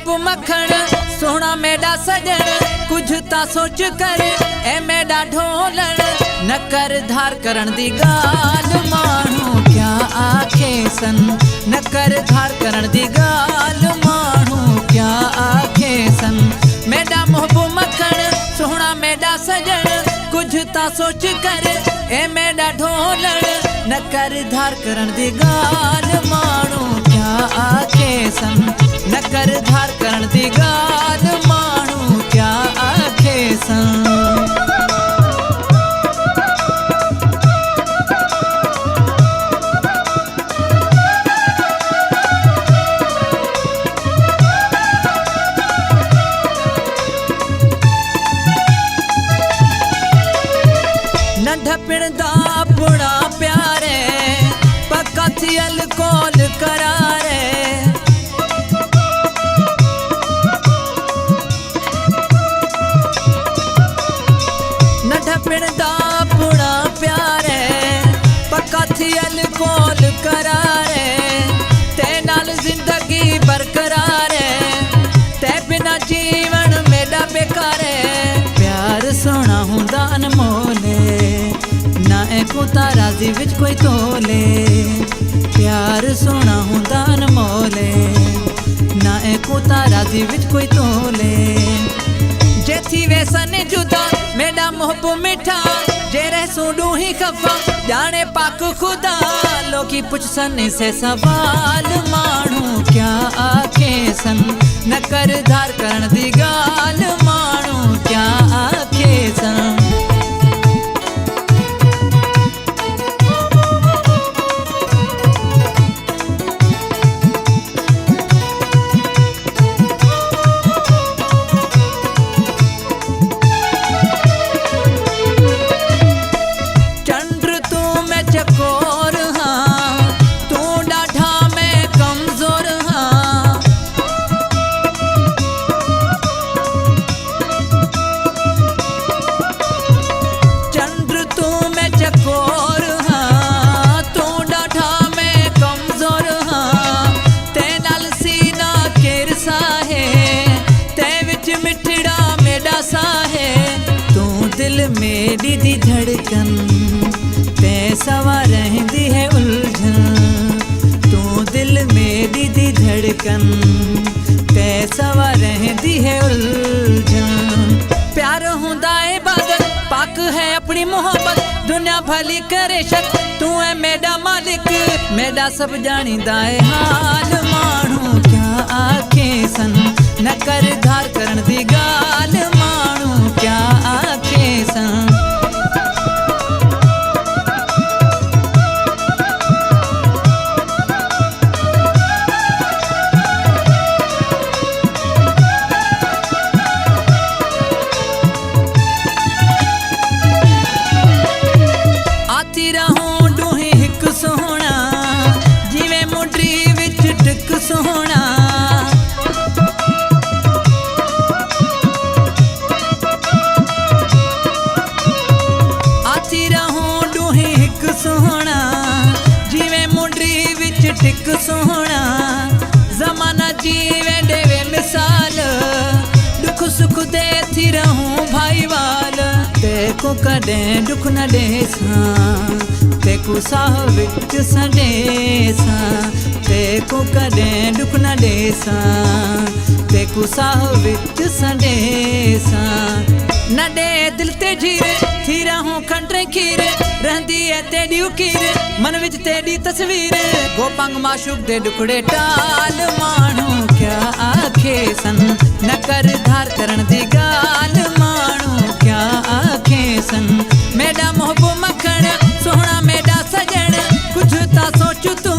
मोहब्बू मखण सोना मेरा सजन कुछ ता सोच कर ए मेरा ढोलण न कर धार करण दी गाल मानू क्या आखे सन न कर धार करण दी गाल मानू क्या आखे सन मेरा मोहब्बू मखण सोना मेरा सजन कुछ ता सोच कर ए मेरा ढोलण न कर धार करण दी गाल मानू क्या आखे सन न कर धार करण दी गाल मानू क्या आखे सन। नंढपिण दा बुढ़ा प्यारे पक्का थी अलकोल करारे नंढपिण दा बुढ़ा प्यारे पक्का थी अलकोल करारे ते नाल जिंदगी बरकरारे ते बिना जीवन मेरा बेकारे प्यार सोना हुंदा अनमोले ना को तारा दी विच कोई तोले प्यार सोना हुंदा अनमोले ना को तारा दी विच कोई तोले जे थी वैसन जुदा मेरा मोहब्बू मिठा जे रह सूडू ही खफा जाने पाक खुदा लोकी पुछ सन से सवाल मानू क्या आखे सन न कर धार करण दी गाल मानू क्या आखे सन। चकोर हाँ तू डाढ़ा मैं कमजोर हाँ चंद्र तू मैं चकोर हाँ तू डाढ़ा मैं कमजोर हाँ ते नाल सीना केर साहे ते विच मिठड़ा मेरा साहे तू दिल मेरी दी धड़कन ते सवा रहंदी है उलझन तू दिल मेरी दी धड़कन ते सवा रहंदी है उलझन प्यार हुंदा है बादल पाक है अपनी मोहब्बत दुनिया भली करे शक तू है मेरा मालिक मेरा सब जानीदा है हाल मानू क्या आखे सन न कर धार करण दी गाल मानू क्या आखे सन। सोहना जिवें मुंडरी विच टिक सोहना आती रहूं डूही हिक सोहना जिवें मुंडरी विच टिक सोहना जमाना जीवे देवे मिसाल दुख सुख दे थी रहूं भाई वाल देखो कदें दुख न देसां तेको साह विच संडेसा तेको कदें दुख न देसा तेको साह विच संडेसा न दे दिल ते झीर थी रहूं खंडरे खीर रहंदी है तेरी उकीर मन विच तेरी तस्वीर गोपंग माशूक दे दुखड़े टाल मानू क्या आखे सन न कर धार करण दी गाल मानू क्या आखे सन मेरा मोहब्बू मखण सोहना मेरा सजन कुछ ता सोच तू